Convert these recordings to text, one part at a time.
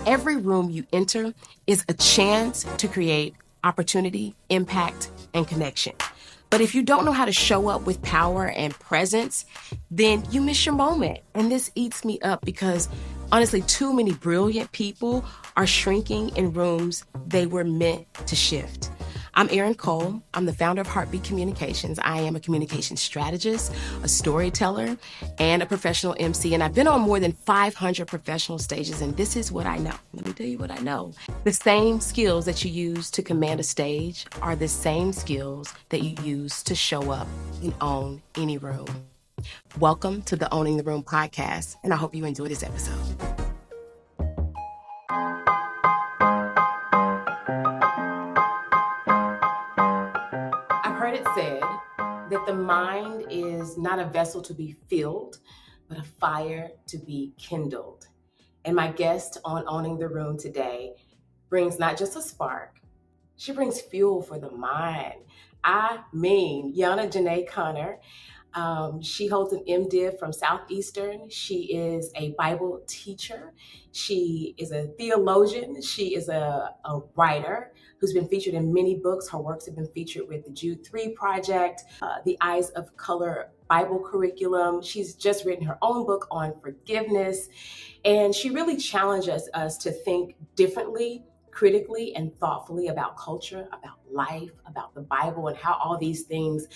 Every room you enter is a chance to create opportunity, impact, and connection. But if you don't know how to show up with power and presence, then you miss your moment. And this eats me up because honestly, too many brilliant people are shrinking in rooms they were meant to shift. I'm Erin Cole. I'm the founder of Heartbeat Communications. I am a communication strategist, a storyteller, and a professional MC. And I've been on more than 500 professional stages. And this is what I know. Let me tell you what I know. The same skills that you use to command a stage are the same skills that you use to show up and own any room. Welcome to the Owning the Room podcast, and I hope you enjoy this episode. I've heard it said that the mind is not a vessel to be filled, but a fire to be kindled. And my guest on Owning the Room today brings not just a spark, she brings fuel for the mind. I mean, Yana Conner. She holds an MDiv from Southeastern. She is a Bible teacher. She is a theologian. She is a writer who's been featured in many books. Her works have been featured with the Jude 3 Project, the Eyes of Color Bible curriculum. She's just written her own book on forgiveness. And she really challenges us to think differently, critically, and thoughtfully about culture, about life, about the Bible, and how all these things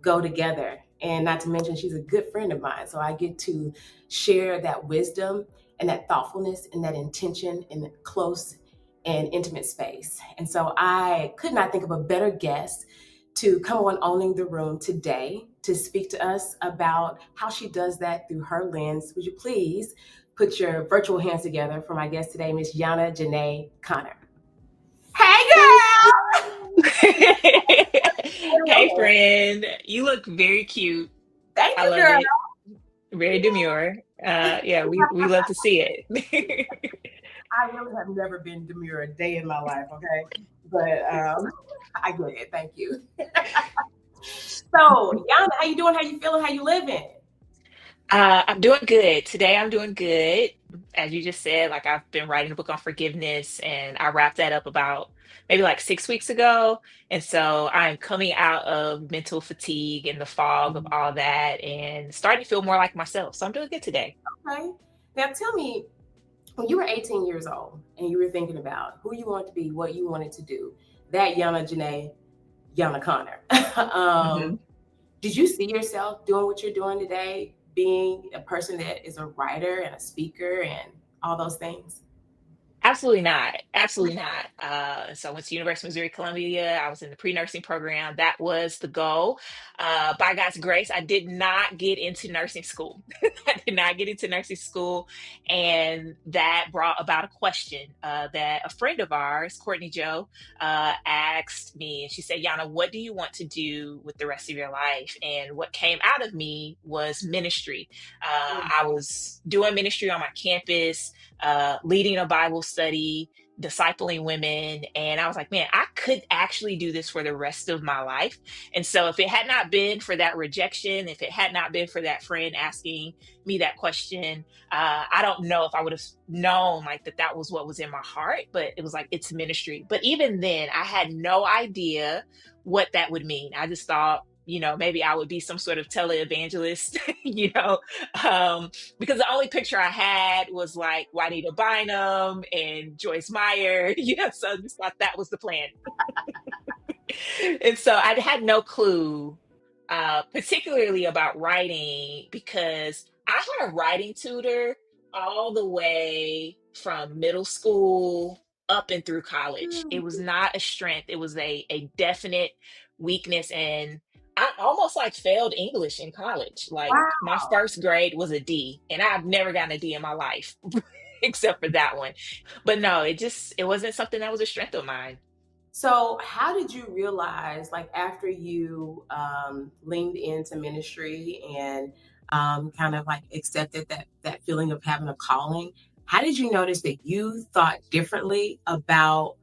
go together. And not to mention, she's a good friend of mine. So I get to share that wisdom and that thoughtfulness and that intention in a close and intimate space. And so I could not think of a better guest to come on Owning the Room today to speak to us about how she does that through her lens. Would you please put your virtual hands together for my guest today, Miss Yana Conner. Hey, girl! Hey, friend. You look very cute. Thank I you, love girl. it. Very demure. Yeah, we love to see it. I really have never been demure a day in my life, okay? But I get it. Thank you. So, Yana, how you doing? How you feeling? How you living? I'm doing good. Today I'm doing good. As you just said, like I've been writing a book on forgiveness and I wrapped that up about maybe like 6 weeks ago. And so I'm coming out of mental fatigue and the fog of all that and starting to feel more like myself. So I'm doing good today. Okay. Now tell me, when you were 18 years old and you were thinking about who you wanted to be, what you wanted to do, that Yana Conner. Mhm. Did you see yourself doing what you're doing today, being a person that is a writer and a speaker and all those things? Absolutely not. Absolutely not. So I went to University of Missouri Columbia. I was in the pre-nursing program. That was the goal. By God's grace, I did not get into nursing school. I did not get into nursing school, and that brought about a question that a friend of ours, Courtney Joe, asked me, and she said, "Yana, what do you want to do with the rest of your life?" And what came out of me was ministry. I was doing ministry on my campus, leading a Bible study, discipling women. And I was like, man, I could actually do this for the rest of my life. And so if it had not been for that rejection, if it had not been for that friend asking me that question, I don't know if I would have known like that was what was in my heart, but it was like, it's ministry. But even then, I had no idea what that would mean. I just thought, maybe I would be some sort of televangelist, because the only picture I had was like Juanita Bynum and Joyce Meyer, so I just thought that was the plan. And so I had no clue, particularly about writing, because I had a writing tutor all the way from middle school up and through college. It was not a strength, it was a definite weakness. And I almost like failed English in college. Like my Wow. first grade was a D, and I've never gotten a D in my life except for that one. But no, it wasn't something that was a strength of mine. So, how did you realize, like, after you leaned into ministry and kind of like accepted that feeling of having a calling? How did you notice that you thought differently about,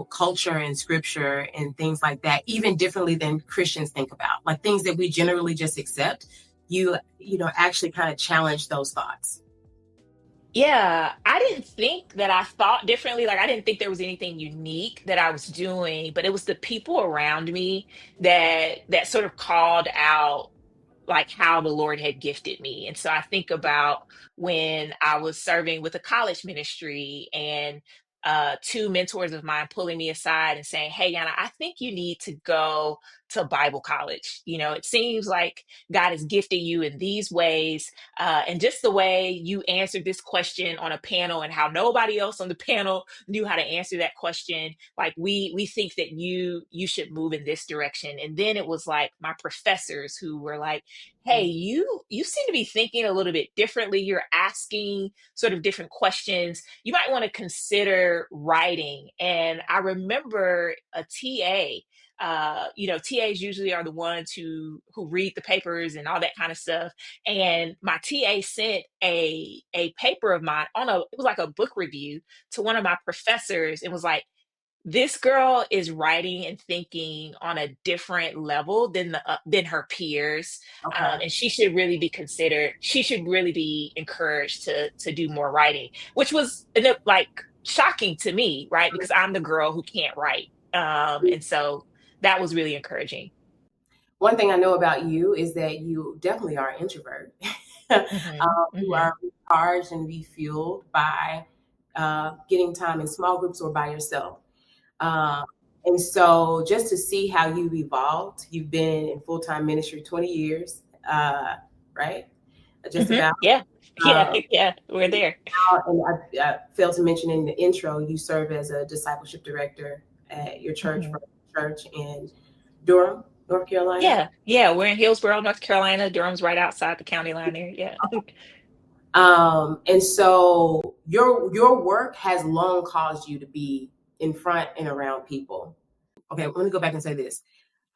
culture and scripture and things like that, even differently than Christians think about, like things that we generally just accept? Actually kind of challenge those thoughts. Yeah, I didn't think that I thought differently. Like, I didn't think there was anything unique that I was doing, but it was the people around me that sort of called out like how the Lord had gifted me. And so I think about when I was serving with a college ministry and two mentors of mine pulling me aside and saying, "Hey, Yana, I think you need to go to Bible college. You know, it seems like God has gifted you in these ways. And just the way you answered this question on a panel and how nobody else on the panel knew how to answer that question, like we think that you should move in this direction." And then it was like my professors who were like, "Hey, you seem to be thinking a little bit differently. You're asking sort of different questions. You might want to consider writing." And I remember a TA. TAs usually are the ones who read the papers and all that kind of stuff. And my TA sent a paper of mine on a it was like a book review to one of my professors and was like, "This girl is writing and thinking on a different level than her peers, Okay. and she should really be considered. She should really be encouraged to do more writing," which was like shocking to me, right? Because I'm the girl who can't write, and so that was really encouraging. One thing I know about you is that you definitely are an introvert. Hmm. You Hmm. are recharged and refueled by getting time in small groups or by yourself. Uh, and so just to see how you've evolved, you've been in full-time ministry 20 years, right? Just Hmm. about. Yeah, yeah, Um, yeah. We're there. and I failed to mention in the intro, you serve as a discipleship director at your church, Mhm. for church in Durham, North Carolina. Yeah, yeah. We're in Hillsborough, North Carolina. Durham's right outside the county line there. Yeah. And so your work has long caused you to be in front and around people. Okay, let me go back and say this.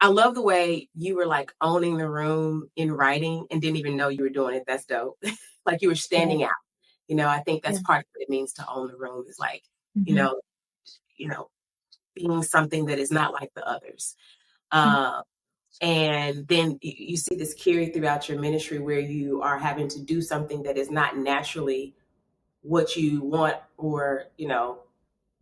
I love the way you were like owning the room in writing and didn't even know you were doing it. That's dope. Like you were Yeah. standing out. I think that's Yeah. part of what it means to own the room is like, you Hmm. know, you know, being something that is not like the others. Uh, and then you see this carry throughout your ministry where you are having to do something that is not naturally what you want or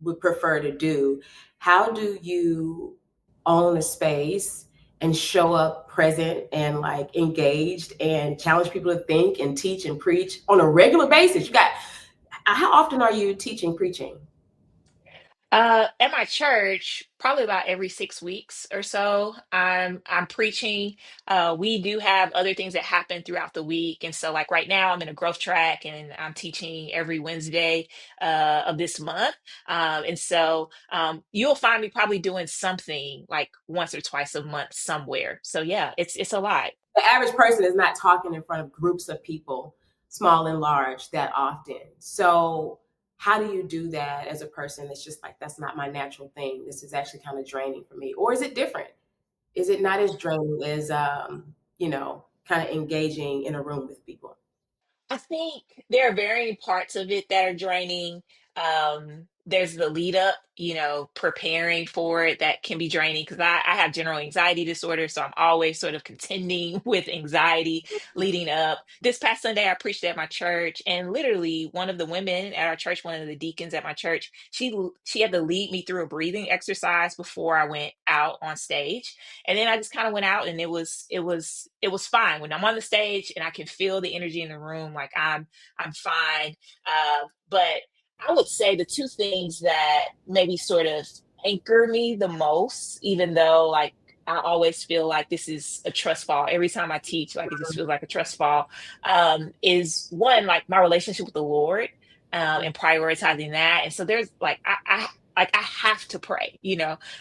would prefer to do. How do you own a space and show up present and like engaged and challenge people to think and teach and preach on a regular basis? You got How often are you teaching, preaching? At my church, probably about every 6 weeks or so, I'm preaching. We do have other things that happen throughout the week, and so like right now, I'm in a growth track, and I'm teaching every Wednesday of this month. And so you'll find me probably doing something like once or twice a month somewhere. So yeah, it's a lot. The average person is not talking in front of groups of people, small and large, that often. So how do you do that as a person that's just like, that's not my natural thing? This is actually kind of draining for me. Or is it different? Is it not as draining as kind of engaging in a room with people? I think there are varying parts of it that are draining. There's the lead up, preparing for it that can be draining because I have general anxiety disorder. So I'm always sort of contending with anxiety leading up. This past Sunday, I preached at my church, and literally one of the women at our church, one of the deacons at my church, she had to lead me through a breathing exercise before I went out on stage. And then I just kind of went out and it was fine when I'm on the stage and I can feel the energy in the room, like I'm fine. But I would say the two things that maybe sort of anchor me the most, even though like I always feel like this is a trust fall every time I teach, like it just feels like a trust fall, is one, like my relationship with the Lord, and prioritizing that. And so there's like I have to pray,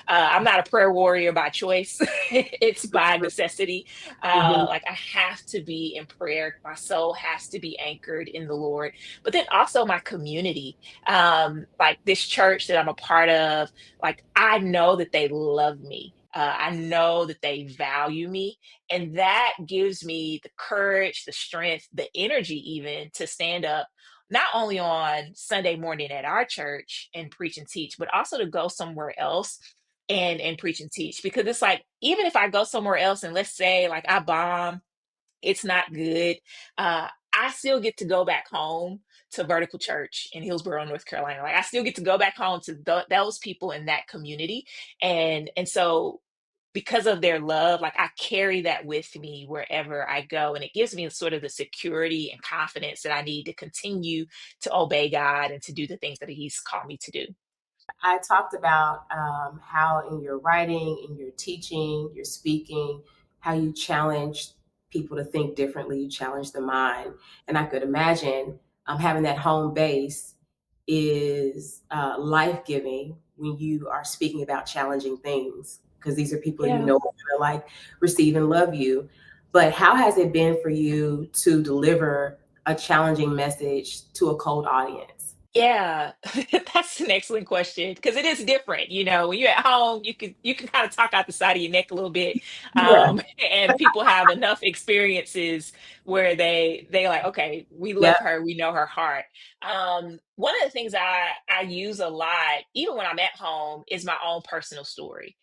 I'm not a prayer warrior by choice. It's by necessity. Mhm. Like I have to be in prayer. My soul has to be anchored in the Lord. But then also my community, like this church that I'm a part of, like I know that they love me. I know that they value me. And that gives me the courage, the strength, the energy, even to stand up not only on Sunday morning at our church and preach and teach, but also to go somewhere else and preach and teach. Because it's like, even if I go somewhere else and let's say like I bomb, it's not good. I still get to go back home to Vertical Church in Hillsborough, North Carolina. Like I still get to go back home to those people in that community, and so because of their love, like I carry that with me wherever I go, and it gives me sort of the security and confidence that I need to continue to obey God and to do the things that He's called me to do. I talked about how in your writing, in your teaching, your speaking, how you challenge people to think differently, you challenge the mind. And I could imagine having that home base is life giving when you are speaking about challenging things, because these are people you Yeah. know are going to like receive and love you. But how has it been for you to deliver a challenging message to a cold audience? Yeah, that's an excellent question because it is different. You know, when you're at home, you can kind of talk out the side of your neck a little bit, Yeah. and people have enough experiences where they like, okay, we Yeah. love her, we know her heart. One of the things I use a lot, even when I'm at home, is my own personal story.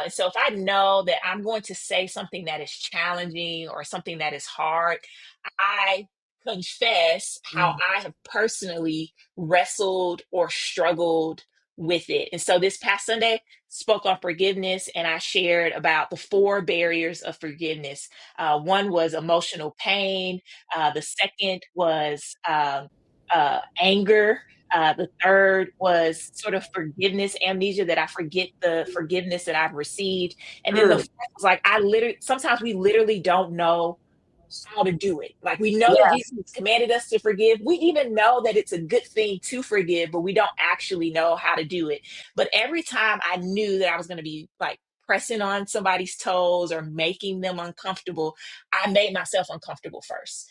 So if I know that I'm going to say something that is challenging or something that is hard, I confess how Mm. I have personally wrestled or struggled with it. And so this past Sunday, spoke on forgiveness, and I shared about the four barriers of forgiveness. One was emotional pain. The second was anger. The third was sort of forgiveness amnesia, that I forget the forgiveness that I've received. And then the Mm. fourth was like, I literally, sometimes we literally don't know how to do it. Like we know that Yeah. Jesus commanded us to forgive. We even know that it's a good thing to forgive, but we don't actually know how to do it. But every time I knew that I was going to be like pressing on somebody's toes or making them uncomfortable, I made myself uncomfortable first,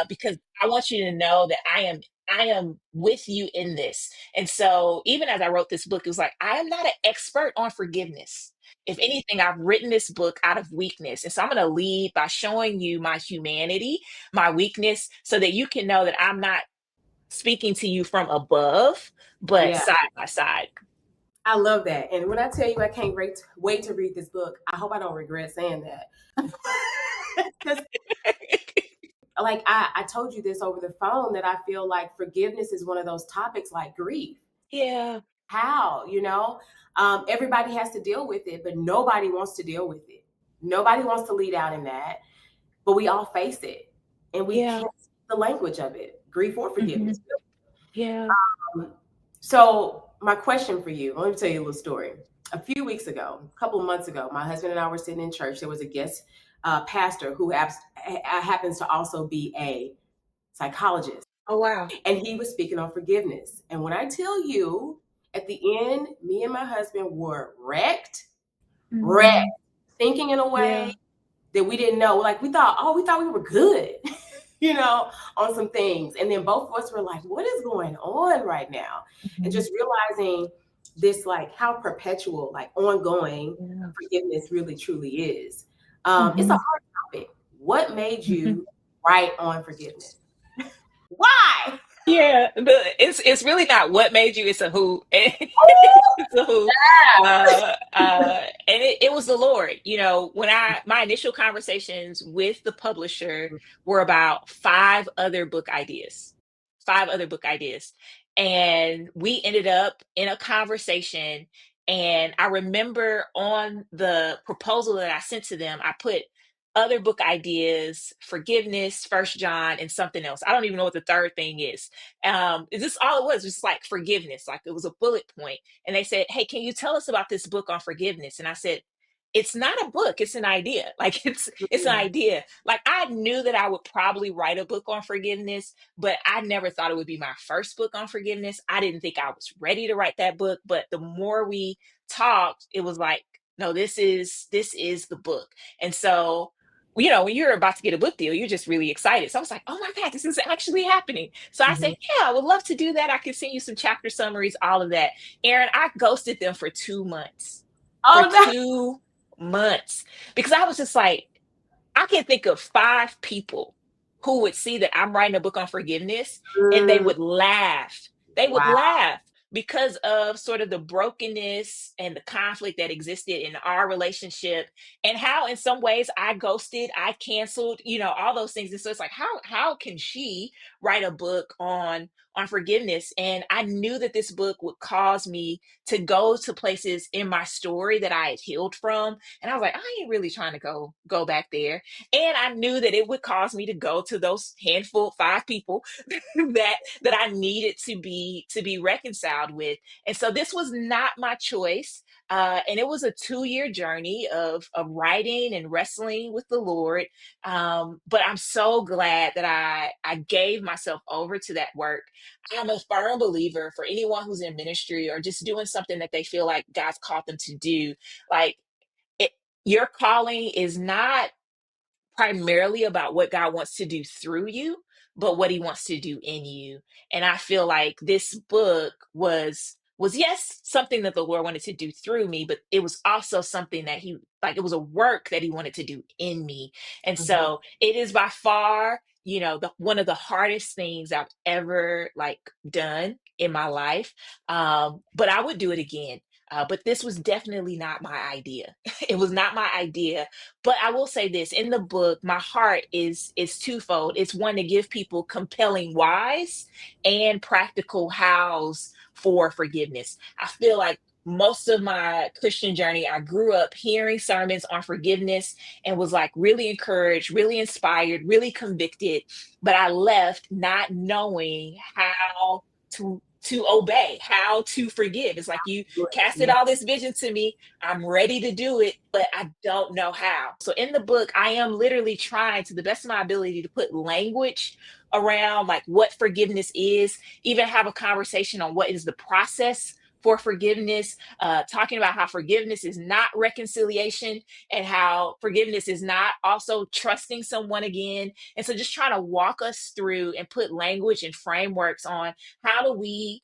because I want you to know that I am with you in this. And so even as I wrote this book, it was like, I am not an expert on forgiveness. If anything, I've written this book out of weakness. And so I'm going to lead by showing you my humanity, my weakness, so that you can know that I'm not speaking to you from above, but Yeah. side by side. I love that. And when I tell you I can't wait to read this book, I hope I don't regret saying that. Because, like, I told you this over the phone that I feel like forgiveness is one of those topics like grief. Yeah, How, you know? Everybody has to deal with it, but nobody wants to deal with it. Nobody wants to lead out in that, but we all face it. And we yeah, can't speak the language of it, grief or hmm, forgiveness. yeah. So, my question for you, let me tell you a little story. A few weeks ago, a couple of months ago, my husband and I were sitting in church. There was a guest pastor who happens to also be a psychologist, Oh, wow. and he was speaking on forgiveness. And when I tell you, at the end, me and my husband were wrecked, Hmm. thinking in a way Yeah. that we didn't know. Like we thought we were good, you know, on some things. And then both of us were like, what is going on right now? And Hmm. just realizing this, like how perpetual, like ongoing Yeah. forgiveness really truly is. It's a Hmm. hard topic. What made Hmm. you write on forgiveness? Why? Yeah, it's really not what made you, it's a who. It's a who. And it was the Lord. You know, when my initial conversations with the publisher were about five other book ideas. And we ended up in a conversation. And I remember on the proposal that I sent to them, I put other book ideas, forgiveness, First John, and something else. I don't even know what the third thing is. Is this all it was? Just like forgiveness, like it was a bullet point. And they said, hey, can you tell us about this book on forgiveness? And I said, it's not a book, it's an idea. Like it's an Mhm. idea. Like I knew that I would probably write a book on forgiveness, but I never thought it would be my first book on forgiveness. I didn't think I was ready to write that book, but the more we talked, it was like, no, this is the book. And so, you know, when you're about to get a book deal, you're just really excited. So I was like, oh my God, this is actually happening. So I said, Mhm. yeah, I would love to do that. I can send you some chapter summaries, all of that. Aaron, I ghosted them for 2 months. For Oh no. 2 months. Because I was just like, I can think of five people who would see that I'm writing a book on forgiveness and they Mm, would laugh. They would wow. laugh. because of sort of the brokenness and the conflict that existed in our relationship, and how in some ways I ghosted, I canceled, all those things. And so it's like, how can she write a book on forgiveness? And I knew that this book would cause me to go to places in my story that I had healed from. And I was like, I ain't really trying to go back there. And I knew that it would cause me to go to those handful, 5 people that I needed to be reconciled with. And so this was not my choice. And it was a 2-year journey of writing and wrestling with the Lord. But I'm so glad that I gave myself over to that work. I'm a firm believer, for anyone who's in ministry or just doing something that they feel like God's called them to do, like it, your calling is not primarily about what God wants to do through you, but what he wants to do in you. And I feel like this book was yes, something that the Lord wanted to do through me, but it was also something that he, like, it was a work that he wanted to do in me. And Mhm. so it is by far, the one of the hardest things I've ever like done in my life. But I would do it again. But this was definitely not my idea. It was not my idea. But I will say this, in the book, my heart is twofold. It's one, to give people compelling whys and practical hows for forgiveness. I feel like most of my Christian journey, I grew up hearing sermons on forgiveness and was like really encouraged, really inspired, really convicted, but I left not knowing how to obey, how to forgive. It's like, you Good. casted Yeah. all this vision to me, I'm ready to do it, but I don't know how. So in the book, I am literally trying to the best of my ability to put language around like what forgiveness is, even have a conversation on what is the process for forgiveness, talking about how forgiveness is not reconciliation, and how forgiveness is not also trusting someone again. And so just trying to walk us through and put language and frameworks on how do we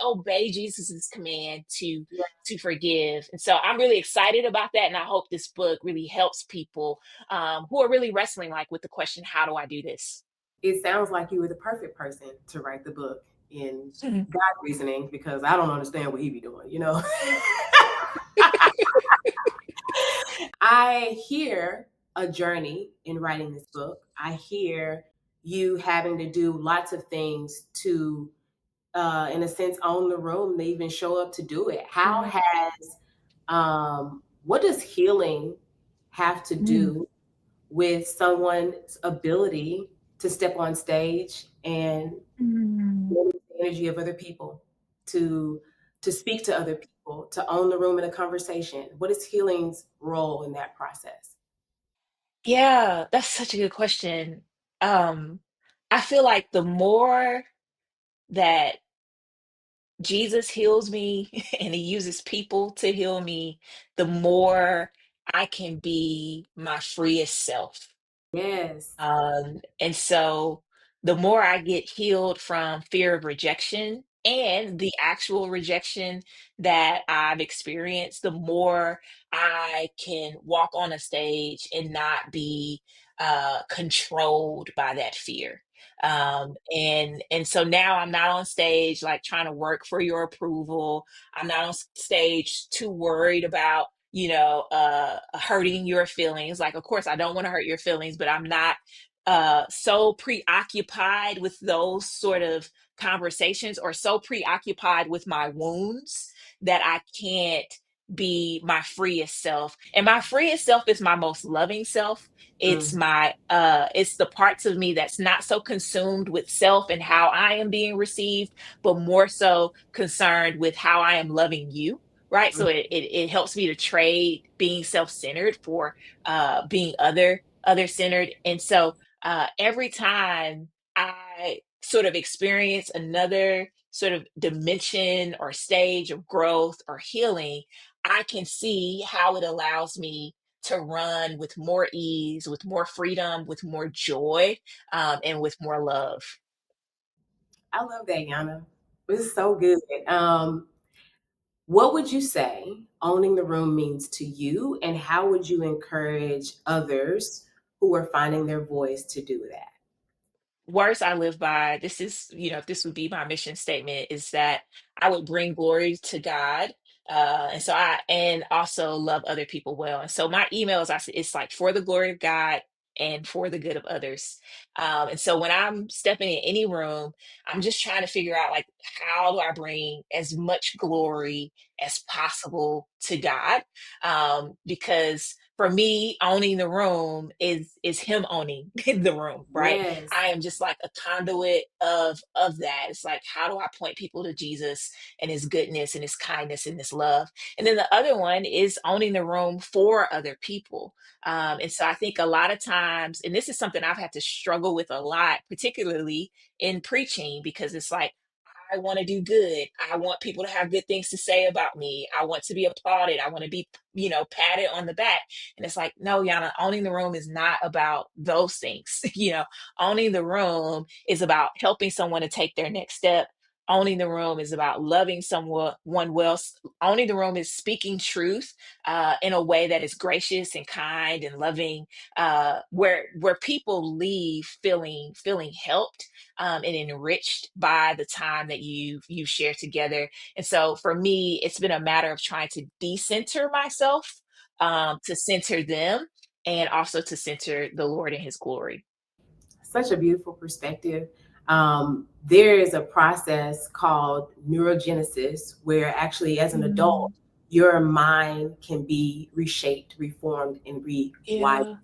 obey Jesus's command to forgive. And so I'm really excited about that. And I hope this book really helps people who are really wrestling like with the question, how do I do this? It sounds like you were the perfect person to write the book in Mhm. God reasoning, because I don't understand what he be doing, you know? I hear a journey in writing this book. I hear you having to do lots of things to, in a sense, own the room. They even show up to do it. Mhm. What does healing have to Mhm. do with someone's ability to step on stage and Mhm. manage the energy of other people, to to speak to other people, to own the room in a conversation? What is healing's role in that process? Yeah, that's such a good question. Um, I feel like the more that Jesus heals me and he uses people to heal me, the more I can be my freest self. Yes. And so the more I get healed from fear of rejection and the actual rejection that I've experienced, the more I can walk on a stage and not be controlled by that fear. And so now I'm not on stage like trying to work for your approval. I'm not on stage too worried about hurting your feelings. Like, of course, I don't want to hurt your feelings, but I'm not so preoccupied with those sort of conversations, or so preoccupied with my wounds, that I can't be my freest self. And my freest self is my most loving self. Mm, It's the parts of me that's not so consumed with self and how I am being received, but more so concerned with how I am loving you. Right. So mm. it helps me to trade being self-centered for being other centered. And so every time I sort of experience another sort of dimension or stage of growth or healing, I can see how it allows me to run with more ease, with more freedom, with more joy, and with more love. I love that, Yana. This is so good. What would you say owning the room means to you, and how would you encourage others who are finding their voice to do that? words I live by, this is, if this would be my mission statement, is that I would bring glory to God. And also love other people well. And so my emails, it's like for the glory of God and for the good of others. And so when I'm stepping in any room, I'm just trying to figure out like, how do I bring as much glory as possible to God? Because for me, owning the room is him owning the room, right? Yes. I am just like a conduit of that. It's like, how do I point people to Jesus and his goodness and his kindness and his love? And then the other one is owning the room for other people. And so I think a lot of times, and this is something I've had to struggle with a lot, particularly in preaching, because it's like, I want to do good. I want people to have good things to say about me. I want to be applauded. I want to be, patted on the back. And it's like, no, Yana, owning the room is not about those things. Owning the room is about helping someone to take their next step. Owning the room is about loving someone one well. Owning the room is speaking truth in a way that is gracious and kind and loving, where people leave feeling helped and enriched by the time that you share together. And so for me, it's been a matter of trying to decenter myself, to center them, and also to center the Lord in His glory. Such a beautiful perspective. There is a process called neurogenesis where actually, as an adult, Mm, your mind can be reshaped, reformed, and rewired. yeah.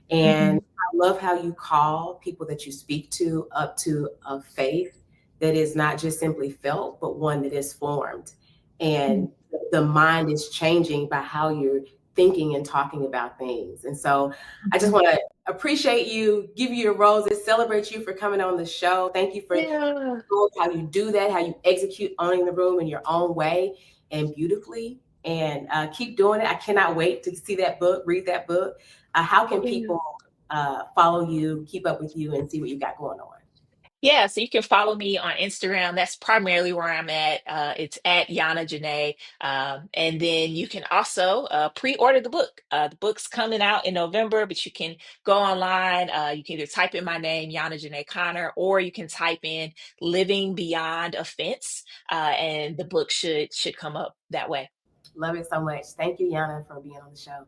And Hmm. I love how you call people that you speak to up to a faith that is not just simply felt, but one that is formed. And the mind is changing by how you're thinking and talking about things. And so I just Mhm. want to appreciate you, give you your roses, celebrate you for coming on the show. Thank you for Yeah. how you do that, how you execute owning the room in your own way and beautifully. And keep doing it. I cannot wait to see that book, read that book. How can Yeah. people follow you, keep up with you, and see what you got going on? Yeah, so you can follow me on Instagram. That's primarily where I'm at. It's at Yana Janae. And then you can also pre-order the book. The book's coming out in November, but you can go online. You can either type in my name, Yana Janae Conner, or you can type in Living Beyond Offense, and the book should come up that way. Love it so much. Thank you, Yana, for being on the show.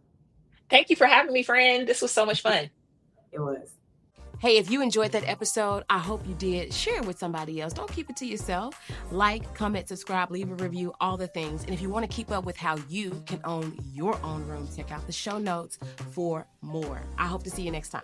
Thank you for having me, friend. This was so much fun. It was. Hey, if you enjoyed that episode, I hope you did. Share it with somebody else. Don't keep it to yourself. Like, comment, subscribe, leave a review, all the things. And if you want to keep up with how you can own your own room, check out the show notes for more. I hope to see you next time.